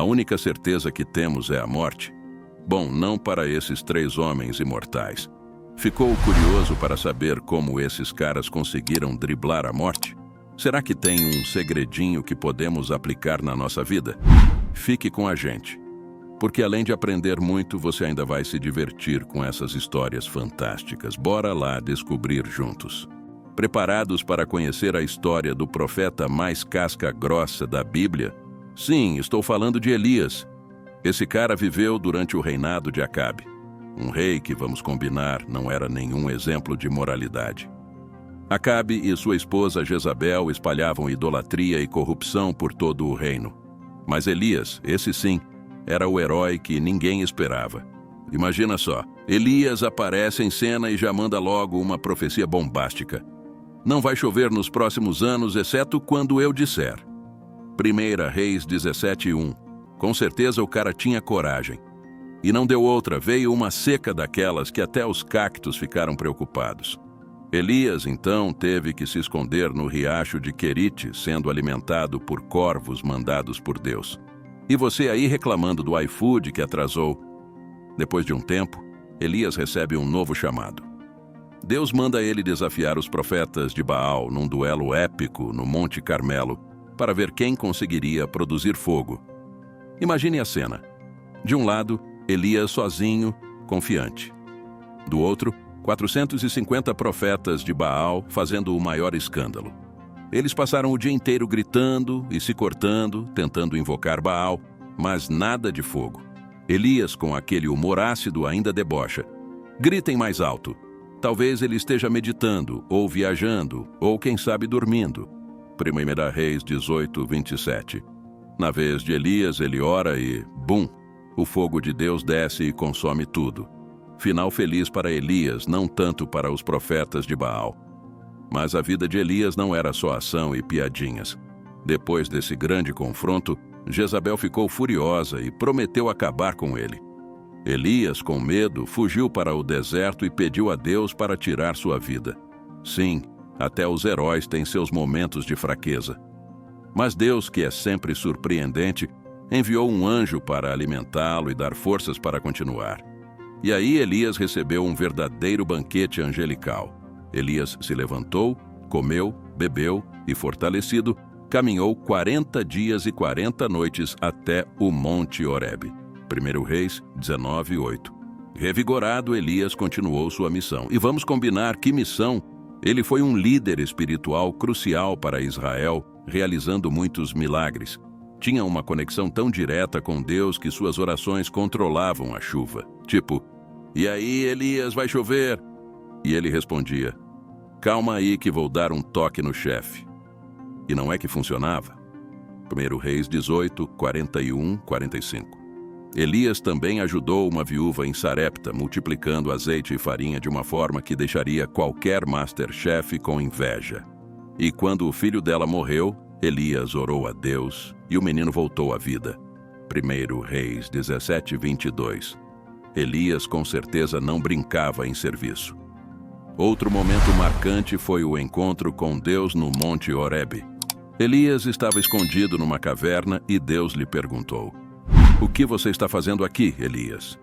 A única certeza que temos é a morte? Bom, não para esses 3 homens imortais. Ficou curioso para saber como esses caras conseguiram driblar a morte? Será que tem um segredinho que podemos aplicar na nossa vida? Fique com a gente, porque além de aprender muito, você ainda vai se divertir com essas histórias fantásticas. Bora lá descobrir juntos. Preparados para conhecer a história do profeta mais casca-grossa da Bíblia? Sim, estou falando de Elias. Esse cara viveu durante o reinado de Acabe. Um rei que, vamos combinar, não era nenhum exemplo de moralidade. Acabe e sua esposa Jezabel espalhavam idolatria e corrupção por todo o reino. Mas Elias, esse sim, era o herói que ninguém esperava. Imagina só, Elias aparece em cena e já manda logo uma profecia bombástica. Não vai chover nos próximos anos, exceto quando eu disser. 1 Reis 17:1. Com certeza o cara tinha coragem. E não deu outra, veio uma seca daquelas que até os cactos ficaram preocupados. Elias, então, teve que se esconder no riacho de Querite, sendo alimentado por corvos mandados por Deus. E você aí reclamando do iFood que atrasou. Depois de um tempo, Elias recebe um novo chamado. Deus manda ele desafiar os profetas de Baal num duelo épico no Monte Carmelo para ver quem conseguiria produzir fogo. Imagine a cena. De um lado, Elias sozinho, confiante. Do outro, 450 profetas de Baal fazendo o maior escândalo. Eles passaram o dia inteiro gritando e se cortando, tentando invocar Baal, mas nada de fogo. Elias, com aquele humor ácido, ainda debocha. Gritem mais alto. Talvez ele esteja meditando, ou viajando, ou quem sabe dormindo. 1 Reis 18:27. Na vez de Elias, ele ora e, bum, o fogo de Deus desce e consome tudo. Final feliz para Elias, não tanto para os profetas de Baal. Mas a vida de Elias não era só ação e piadinhas. Depois desse grande confronto, Jezabel ficou furiosa e prometeu acabar com ele. Elias, com medo, fugiu para o deserto e pediu a Deus para tirar sua vida. Sim, até os heróis têm seus momentos de fraqueza. Mas Deus, que é sempre surpreendente, enviou um anjo para alimentá-lo e dar forças para continuar. E aí Elias recebeu um verdadeiro banquete angelical. Elias se levantou, comeu, bebeu e, fortalecido, caminhou 40 dias e 40 noites até o Monte Horebe. 1 Reis 19:8. Revigorado, Elias continuou sua missão. E vamos combinar que missão? Ele foi um líder espiritual crucial para Israel, realizando muitos milagres. Tinha uma conexão tão direta com Deus que suas orações controlavam a chuva. Tipo, e aí, Elias, vai chover? E ele respondia, calma aí que vou dar um toque no chefe. E não é que funcionava? 1 Reis 18, 41, 45. Elias também ajudou uma viúva em Sarepta, multiplicando azeite e farinha de uma forma que deixaria qualquer Masterchef com inveja. E quando o filho dela morreu, Elias orou a Deus e o menino voltou à vida. 1 Reis 17, 22. Elias com certeza não brincava em serviço. Outro momento marcante foi o encontro com Deus no Monte Horebe. Elias estava escondido numa caverna e Deus lhe perguntou, o que você está fazendo aqui, Elias?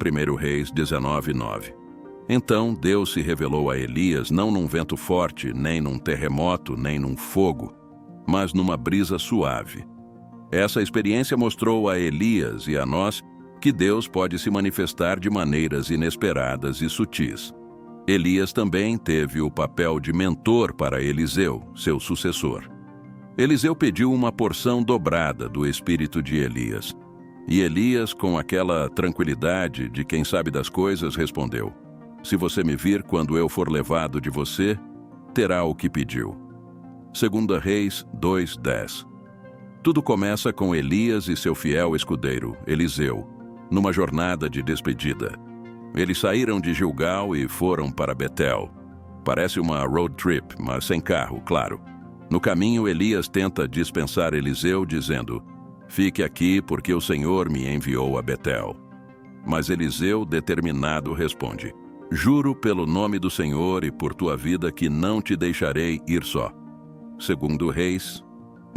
1 Reis 19, 9. Então Deus se revelou a Elias não num vento forte, nem num terremoto, nem num fogo, mas numa brisa suave. Essa experiência mostrou a Elias e a nós que Deus pode se manifestar de maneiras inesperadas e sutis. Elias também teve o papel de mentor para Eliseu, seu sucessor. Eliseu pediu uma porção dobrada do espírito de Elias. E Elias, com aquela tranquilidade de quem sabe das coisas, respondeu, se você me vir quando eu for levado de você, terá o que pediu. 2 Reis 2:10. Tudo começa com Elias e seu fiel escudeiro, Eliseu, numa jornada de despedida. Eles saíram de Gilgal e foram para Betel. Parece uma road trip, mas sem carro, claro. No caminho, Elias tenta dispensar Eliseu, dizendo, fique aqui porque o Senhor me enviou a Betel. Mas Eliseu, determinado, responde, juro pelo nome do Senhor e por tua vida que não te deixarei ir só. 2 Reis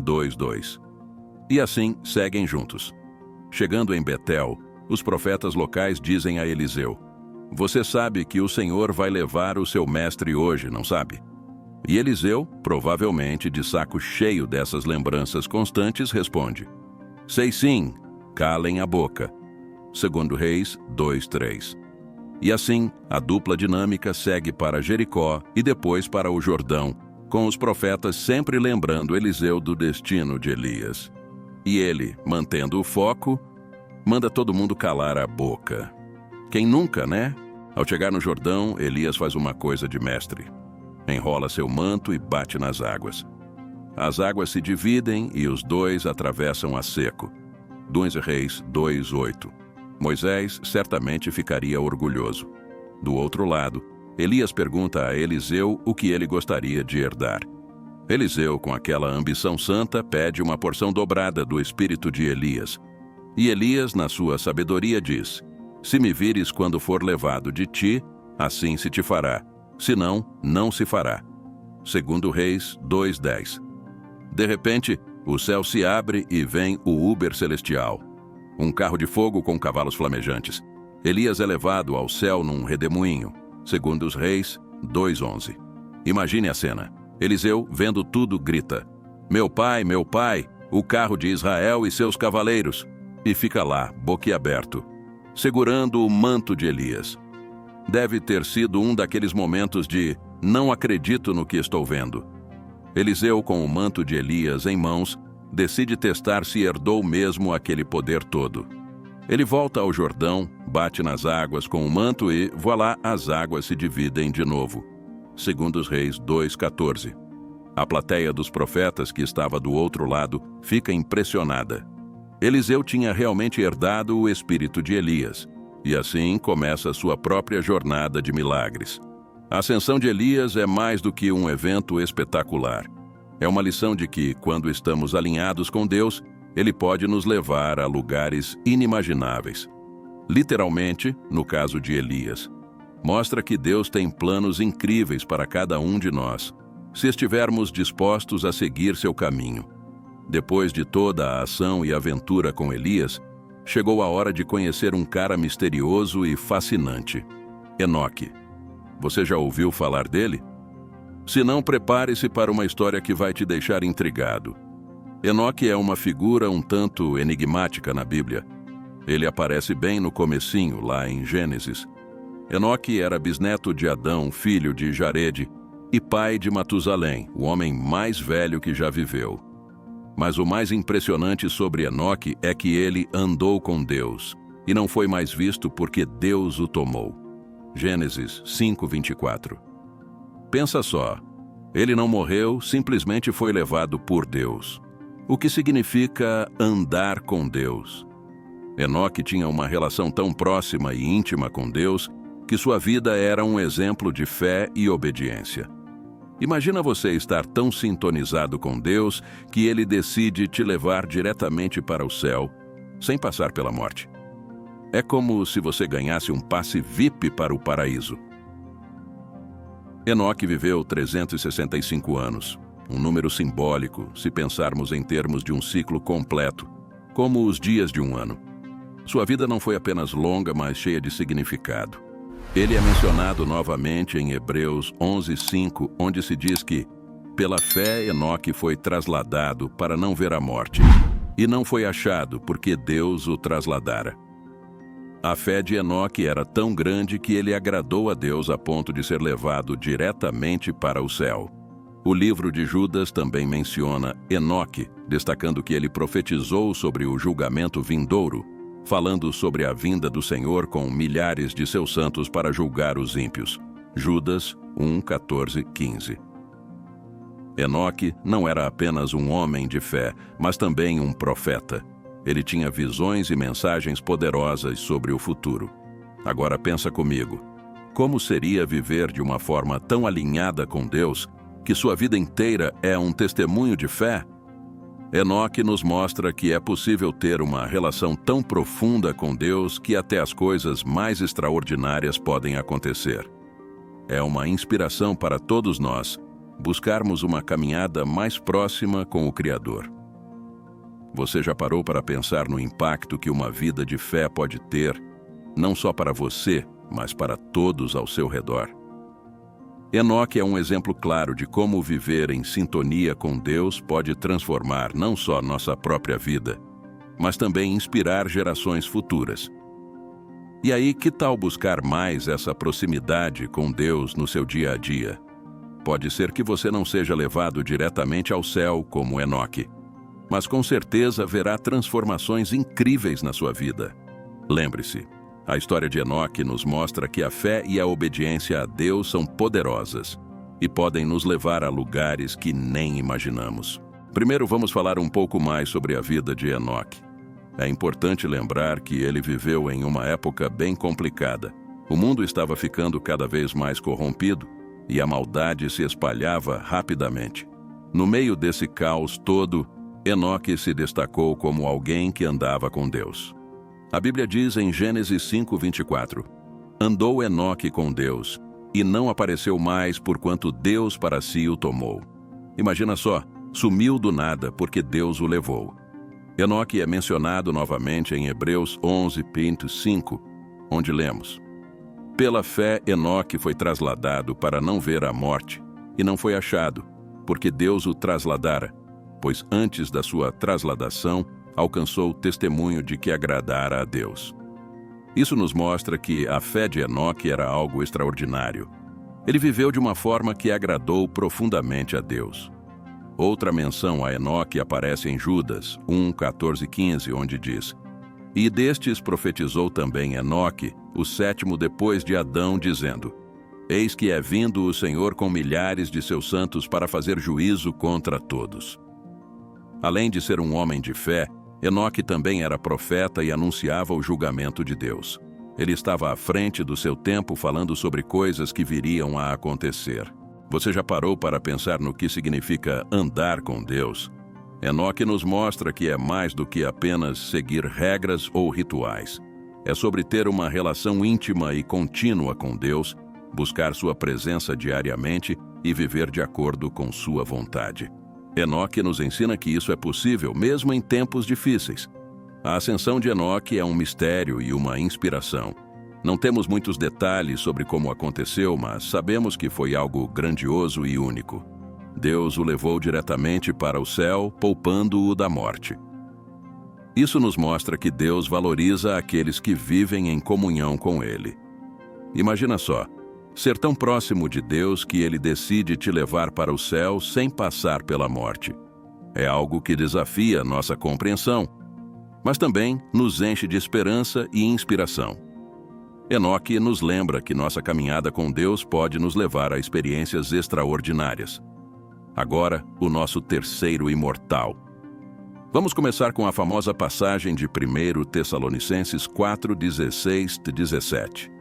2:2. E assim seguem juntos. Chegando em Betel, os profetas locais dizem a Eliseu: "Você sabe que o Senhor vai levar o seu mestre hoje, não sabe?" E Eliseu, provavelmente de saco cheio dessas lembranças constantes, responde: "Sei sim, calem a boca." 2 Reis 2:3. E assim, a dupla dinâmica segue para Jericó e depois para o Jordão, com os profetas sempre lembrando Eliseu do destino de Elias. E ele, mantendo o foco, manda todo mundo calar a boca. Quem nunca, né? Ao chegar no Jordão, Elias faz uma coisa de mestre. Enrola seu manto e bate nas águas. As águas se dividem e os dois atravessam a seco. 2 Reis 2:8. Moisés certamente ficaria orgulhoso. Do outro lado, Elias pergunta a Eliseu o que ele gostaria de herdar. Eliseu, com aquela ambição santa, pede uma porção dobrada do espírito de Elias. E Elias, na sua sabedoria, diz: "Se me vires quando for levado de ti, assim se te fará. Senão, não se fará." 2 Reis 2:10. De repente, o céu se abre e vem o Uber celestial. Um carro de fogo com cavalos flamejantes. Elias é levado ao céu num redemoinho. 2 Reis 2:11. Imagine a cena. Eliseu, vendo tudo, grita: meu pai, o carro de Israel e seus cavaleiros!" E fica lá, boquiaberto, segurando o manto de Elias. Deve ter sido um daqueles momentos de "não acredito no que estou vendo." Eliseu, com o manto de Elias em mãos, decide testar se herdou mesmo aquele poder todo. Ele volta ao Jordão, bate nas águas com o manto e, voilá, as águas se dividem de novo. 2 Reis 2:14. A plateia dos profetas que estava do outro lado fica impressionada. Eliseu tinha realmente herdado o espírito de Elias, e assim começa a sua própria jornada de milagres. A ascensão de Elias é mais do que um evento espetacular. É uma lição de que, quando estamos alinhados com Deus, Ele pode nos levar a lugares inimagináveis. Literalmente, no caso de Elias, mostra que Deus tem planos incríveis para cada um de nós, se estivermos dispostos a seguir seu caminho. Depois de toda a ação e aventura com Elias, chegou a hora de conhecer um cara misterioso e fascinante: Enoque. Você já ouviu falar dele? Se não, prepare-se para uma história que vai te deixar intrigado. Enoque é uma figura um tanto enigmática na Bíblia. Ele aparece bem no comecinho, lá em Gênesis. Enoque era bisneto de Adão, filho de Jarede, e pai de Matusalém, o homem mais velho que já viveu. Mas o mais impressionante sobre Enoque é que ele andou com Deus, e não foi mais visto porque Deus o tomou. Gênesis 5:24. Pensa só, ele não morreu, simplesmente foi levado por Deus. O que significa andar com Deus? Enoque tinha uma relação tão próxima e íntima com Deus que sua vida era um exemplo de fé e obediência. Imagina você estar tão sintonizado com Deus que Ele decide te levar diretamente para o céu, sem passar pela morte. É como se você ganhasse um passe VIP para o paraíso. Enoque viveu 365 anos, um número simbólico se pensarmos em termos de um ciclo completo, como os dias de um ano. Sua vida não foi apenas longa, mas cheia de significado. Ele é mencionado novamente em Hebreus 11:5, onde se diz que, pela fé, Enoque foi trasladado para não ver a morte, e não foi achado porque Deus o trasladara. A fé de Enoque era tão grande que ele agradou a Deus a ponto de ser levado diretamente para o céu. O livro de Judas também menciona Enoque, destacando que ele profetizou sobre o julgamento vindouro, falando sobre a vinda do Senhor com milhares de seus santos para julgar os ímpios. Judas 1:14-15. Enoque não era apenas um homem de fé, mas também um profeta. Ele tinha visões e mensagens poderosas sobre o futuro. Agora pensa comigo, como seria viver de uma forma tão alinhada com Deus que sua vida inteira é um testemunho de fé? Enoque nos mostra que é possível ter uma relação tão profunda com Deus que até as coisas mais extraordinárias podem acontecer. É uma inspiração para todos nós buscarmos uma caminhada mais próxima com o Criador. Você já parou para pensar no impacto que uma vida de fé pode ter, não só para você, mas para todos ao seu redor? Enoque é um exemplo claro de como viver em sintonia com Deus pode transformar não só nossa própria vida, mas também inspirar gerações futuras. E aí, que tal buscar mais essa proximidade com Deus no seu dia a dia? Pode ser que você não seja levado diretamente ao céu como Enoque, mas com certeza verá transformações incríveis na sua vida. Lembre-se, a história de Enoque nos mostra que a fé e a obediência a Deus são poderosas e podem nos levar a lugares que nem imaginamos. Primeiro, vamos falar um pouco mais sobre a vida de Enoque. É importante lembrar que ele viveu em uma época bem complicada. O mundo estava ficando cada vez mais corrompido e a maldade se espalhava rapidamente. No meio desse caos todo, Enoque se destacou como alguém que andava com Deus. A Bíblia diz em Gênesis 5:24: andou Enoque com Deus, e não apareceu mais porquanto Deus para si o tomou. Imagina só, sumiu do nada porque Deus o levou. Enoque é mencionado novamente em Hebreus 11:5, onde lemos: pela fé Enoque foi trasladado para não ver a morte, e não foi achado, porque Deus o trasladara, pois antes da sua trasladação alcançou o testemunho de que agradara a Deus. Isso nos mostra que a fé de Enoque era algo extraordinário. Ele viveu de uma forma que agradou profundamente a Deus. Outra menção a Enoque aparece em Judas 1:14-15, onde diz: e destes profetizou também Enoque, o sétimo depois de Adão, dizendo: eis que é vindo o Senhor com milhares de seus santos para fazer juízo contra todos. Além de ser um homem de fé, Enoque também era profeta e anunciava o julgamento de Deus. Ele estava à frente do seu tempo falando sobre coisas que viriam a acontecer. Você já parou para pensar no que significa andar com Deus? Enoque nos mostra que é mais do que apenas seguir regras ou rituais. É sobre ter uma relação íntima e contínua com Deus, buscar sua presença diariamente e viver de acordo com sua vontade. Enoque nos ensina que isso é possível mesmo em tempos difíceis. A ascensão de Enoque é um mistério e uma inspiração. Não temos muitos detalhes sobre como aconteceu, mas sabemos que foi algo grandioso e único. Deus o levou diretamente para o céu, poupando-o da morte. Isso nos mostra que Deus valoriza aqueles que vivem em comunhão com Ele. Imagina só, ser tão próximo de Deus que Ele decide te levar para o céu sem passar pela morte. É algo que desafia nossa compreensão, mas também nos enche de esperança e inspiração. Enoque nos lembra que nossa caminhada com Deus pode nos levar a experiências extraordinárias. Agora, o nosso terceiro imortal. Vamos começar com a famosa passagem de 1 Tessalonicenses 4:16-17.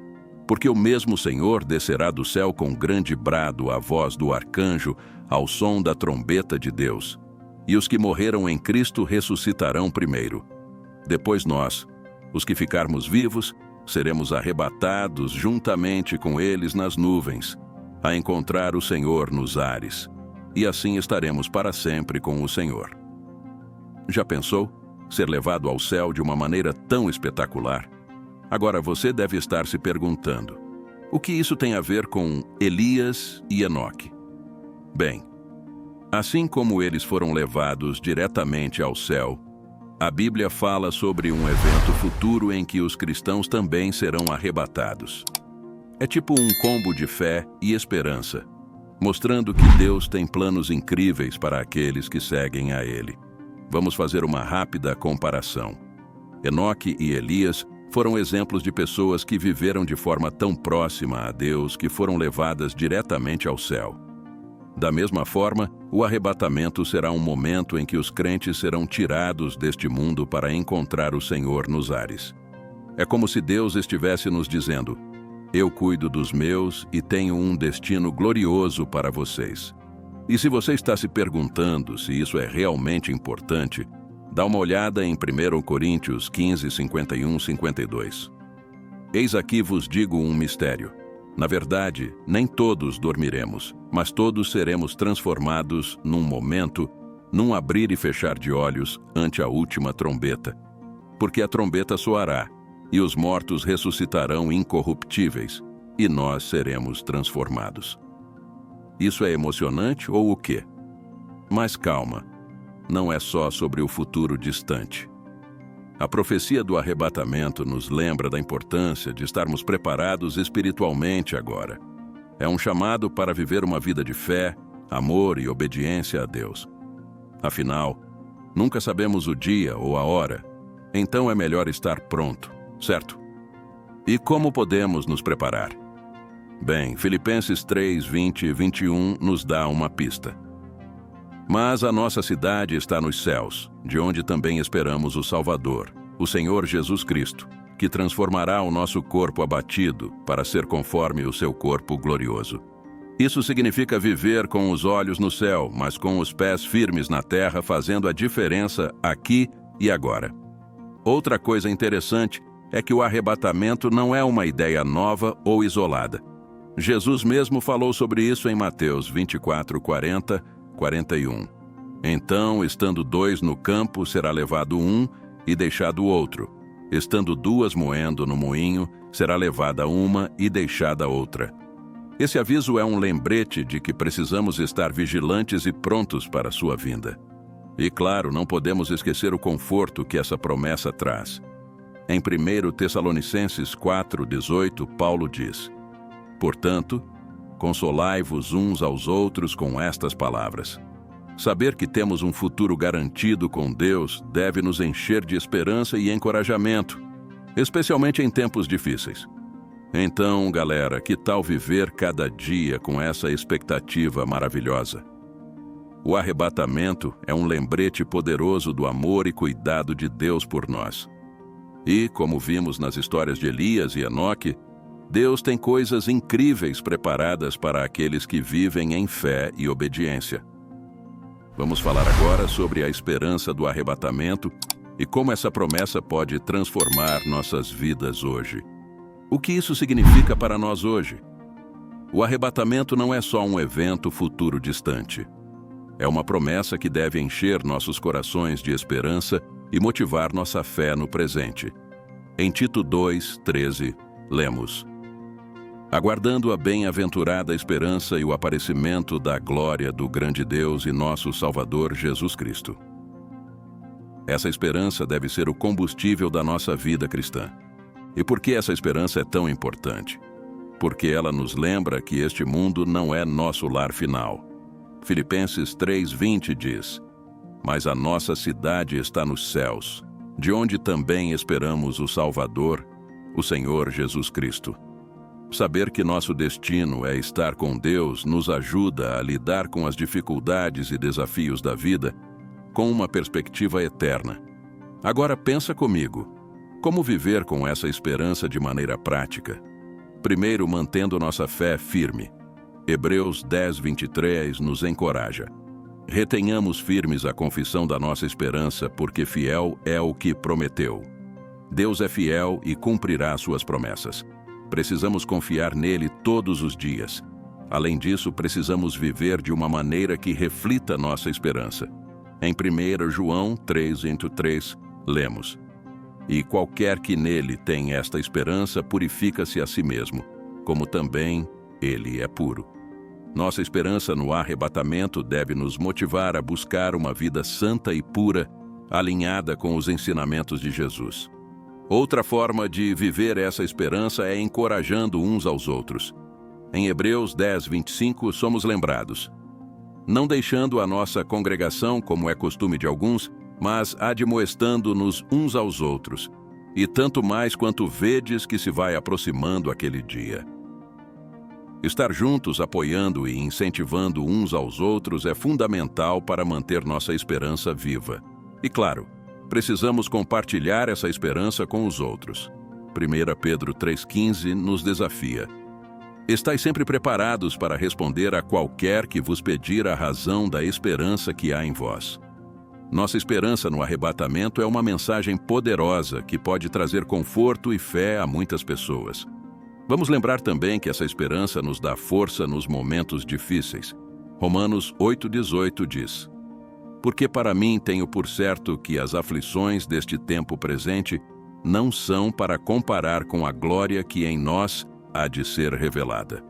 Porque o mesmo Senhor descerá do céu com grande brado, a voz do arcanjo, ao som da trombeta de Deus. E os que morreram em Cristo ressuscitarão primeiro. Depois nós, os que ficarmos vivos, seremos arrebatados juntamente com eles nas nuvens, a encontrar o Senhor nos ares. E assim estaremos para sempre com o Senhor. Já pensou ser levado ao céu de uma maneira tão espetacular? Agora você deve estar se perguntando: o que isso tem a ver com Elias e Enoque? Bem, assim como eles foram levados diretamente ao céu, a Bíblia fala sobre um evento futuro em que os cristãos também serão arrebatados. É tipo um combo de fé e esperança, mostrando que Deus tem planos incríveis para aqueles que seguem a Ele. Vamos fazer uma rápida comparação. Enoque e Elias foram exemplos de pessoas que viveram de forma tão próxima a Deus que foram levadas diretamente ao céu. Da mesma forma, o arrebatamento será um momento em que os crentes serão tirados deste mundo para encontrar o Senhor nos ares. É como se Deus estivesse nos dizendo: eu cuido dos meus e tenho um destino glorioso para vocês. E se você está se perguntando se isso é realmente importante, dá uma olhada em 1 Coríntios 15:51-52. Eis aqui vos digo um mistério. Na verdade, nem todos dormiremos, mas todos seremos transformados num momento, num abrir e fechar de olhos ante a última trombeta. Porque a trombeta soará, e os mortos ressuscitarão incorruptíveis, e nós seremos transformados. Isso é emocionante ou o quê? Mas calma, não é só sobre o futuro distante. A profecia do arrebatamento nos lembra da importância de estarmos preparados espiritualmente agora. É um chamado para viver uma vida de fé, amor e obediência a Deus. Afinal, nunca sabemos o dia ou a hora, então é melhor estar pronto, certo? E como podemos nos preparar? Bem, Filipenses 3, 20 e 21 nos dá uma pista. Mas a nossa cidade está nos céus, de onde também esperamos o Salvador, o Senhor Jesus Cristo, que transformará o nosso corpo abatido para ser conforme o seu corpo glorioso. Isso significa viver com os olhos no céu, mas com os pés firmes na terra, fazendo a diferença aqui e agora. Outra coisa interessante é que o arrebatamento não é uma ideia nova ou isolada. Jesus mesmo falou sobre isso em Mateus 24, 40, 41. Então, estando 2 no campo, será levado um e deixado o outro. Estando 2 moendo no moinho, será levada uma e deixada outra. Esse aviso é um lembrete de que precisamos estar vigilantes e prontos para a sua vinda. E claro, não podemos esquecer o conforto que essa promessa traz. Em 1 Tessalonicenses 4:18, Paulo diz: Portanto, consolai-vos uns aos outros com estas palavras. Saber que temos um futuro garantido com Deus deve nos encher de esperança e encorajamento, especialmente em tempos difíceis. Então, galera, que tal viver cada dia com essa expectativa maravilhosa? O arrebatamento é um lembrete poderoso do amor e cuidado de Deus por nós. E, como vimos nas histórias de Elias e Enoque, Deus tem coisas incríveis preparadas para aqueles que vivem em fé e obediência. Vamos falar agora sobre a esperança do arrebatamento e como essa promessa pode transformar nossas vidas hoje. O que isso significa para nós hoje? O arrebatamento não é só um evento futuro distante. É uma promessa que deve encher nossos corações de esperança e motivar nossa fé no presente. Em Tito 2:13, lemos: Aguardando a bem-aventurada esperança e o aparecimento da glória do grande Deus e nosso Salvador Jesus Cristo. Essa esperança deve ser o combustível da nossa vida cristã. E por que essa esperança é tão importante? Porque ela nos lembra que este mundo não é nosso lar final. Filipenses 3:20 diz: Mas a nossa cidade está nos céus, de onde também esperamos o Salvador, o Senhor Jesus Cristo. Saber que nosso destino é estar com Deus nos ajuda a lidar com as dificuldades e desafios da vida com uma perspectiva eterna. Agora pensa comigo, como viver com essa esperança de maneira prática? Primeiro, mantendo nossa fé firme. Hebreus 10:23 nos encoraja. Retenhamos firmes a confissão da nossa esperança, porque fiel é o que prometeu. Deus é fiel e cumprirá suas promessas. Precisamos confiar nele todos os dias. Além disso, precisamos viver de uma maneira que reflita nossa esperança. Em 1 João 3:3, lemos: E qualquer que nele tem esta esperança purifica-se a si mesmo, como também ele é puro. Nossa esperança no arrebatamento deve nos motivar a buscar uma vida santa e pura, alinhada com os ensinamentos de Jesus. Outra forma de viver essa esperança é encorajando uns aos outros. Em Hebreus 10:25 somos lembrados: Não deixando a nossa congregação, como é costume de alguns, mas admoestando-nos uns aos outros, e tanto mais quanto vedes que se vai aproximando aquele dia. Estar juntos, apoiando e incentivando uns aos outros é fundamental para manter nossa esperança viva. E claro, precisamos compartilhar essa esperança com os outros. 1 Pedro 3,15 nos desafia: Estais sempre preparados para responder a qualquer que vos pedir a razão da esperança que há em vós. Nossa esperança no arrebatamento é uma mensagem poderosa que pode trazer conforto e fé a muitas pessoas. Vamos lembrar também que essa esperança nos dá força nos momentos difíceis. Romanos 8,18 diz: porque para mim tenho por certo que as aflições deste tempo presente não são para comparar com a glória que em nós há de ser revelada.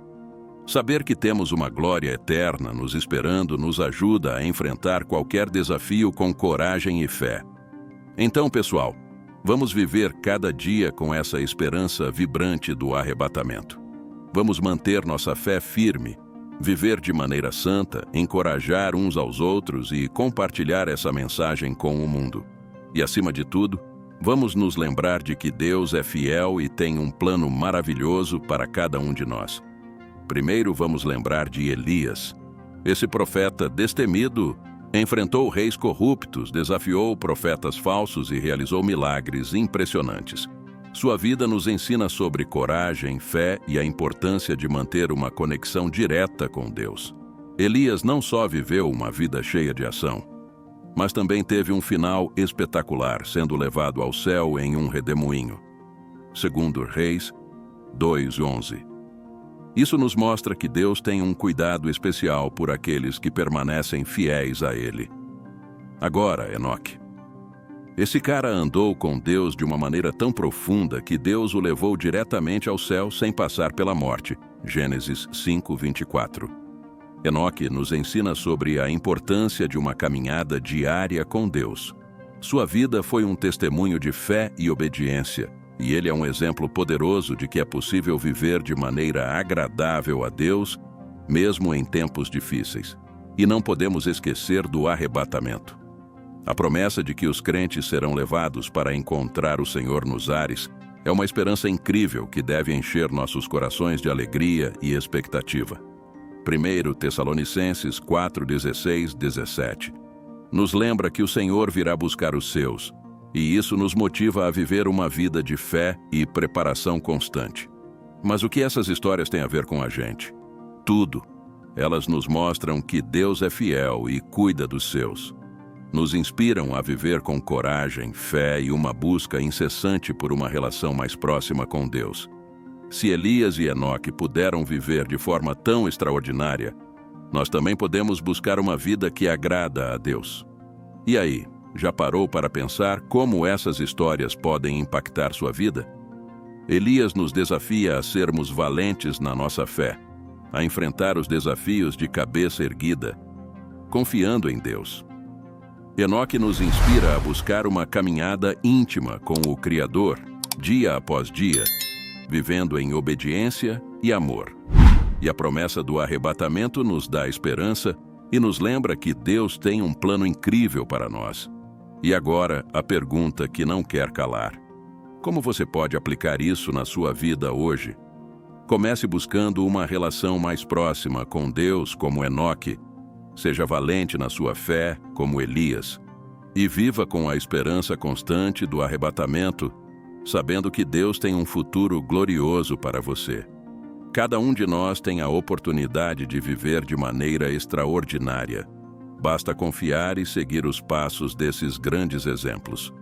Saber que temos uma glória eterna nos esperando nos ajuda a enfrentar qualquer desafio com coragem e fé. Então, pessoal, vamos viver cada dia com essa esperança vibrante do arrebatamento. Vamos manter nossa fé firme, viver de maneira santa, encorajar uns aos outros e compartilhar essa mensagem com o mundo. E, acima de tudo, vamos nos lembrar de que Deus é fiel e tem um plano maravilhoso para cada um de nós. Primeiro, vamos lembrar de Elias. Esse profeta destemido enfrentou reis corruptos, desafiou profetas falsos e realizou milagres impressionantes. Sua vida nos ensina sobre coragem, fé e a importância de manter uma conexão direta com Deus. Elias não só viveu uma vida cheia de ação, mas também teve um final espetacular, sendo levado ao céu em um redemoinho. Segundo Reis 2:11. Isso nos mostra que Deus tem um cuidado especial por aqueles que permanecem fiéis a Ele. Agora, Enoque. Esse cara andou com Deus de uma maneira tão profunda que Deus o levou diretamente ao céu sem passar pela morte. Gênesis 5:24. Enoque nos ensina sobre a importância de uma caminhada diária com Deus. Sua vida foi um testemunho de fé e obediência, e ele é um exemplo poderoso de que é possível viver de maneira agradável a Deus, mesmo em tempos difíceis. E não podemos esquecer do arrebatamento. A promessa de que os crentes serão levados para encontrar o Senhor nos ares é uma esperança incrível que deve encher nossos corações de alegria e expectativa. 1 Tessalonicenses 4:16-17 nos lembra que o Senhor virá buscar os seus, e isso nos motiva a viver uma vida de fé e preparação constante. Mas o que essas histórias têm a ver com a gente? Tudo. Elas nos mostram que Deus é fiel e cuida dos seus. Nos inspiram a viver com coragem, fé e uma busca incessante por uma relação mais próxima com Deus. Se Elias e Enoque puderam viver de forma tão extraordinária, nós também podemos buscar uma vida que agrada a Deus. E aí, já parou para pensar como essas histórias podem impactar sua vida? Elias nos desafia a sermos valentes na nossa fé, a enfrentar os desafios de cabeça erguida, confiando em Deus. Enoque nos inspira a buscar uma caminhada íntima com o Criador, dia após dia, vivendo em obediência e amor. E a promessa do arrebatamento nos dá esperança e nos lembra que Deus tem um plano incrível para nós. E agora, a pergunta que não quer calar: como você pode aplicar isso na sua vida hoje? Comece buscando uma relação mais próxima com Deus, como Enoque. Seja valente na sua fé, como Elias, e viva com a esperança constante do arrebatamento, sabendo que Deus tem um futuro glorioso para você. Cada um de nós tem a oportunidade de viver de maneira extraordinária. Basta confiar e seguir os passos desses grandes exemplos.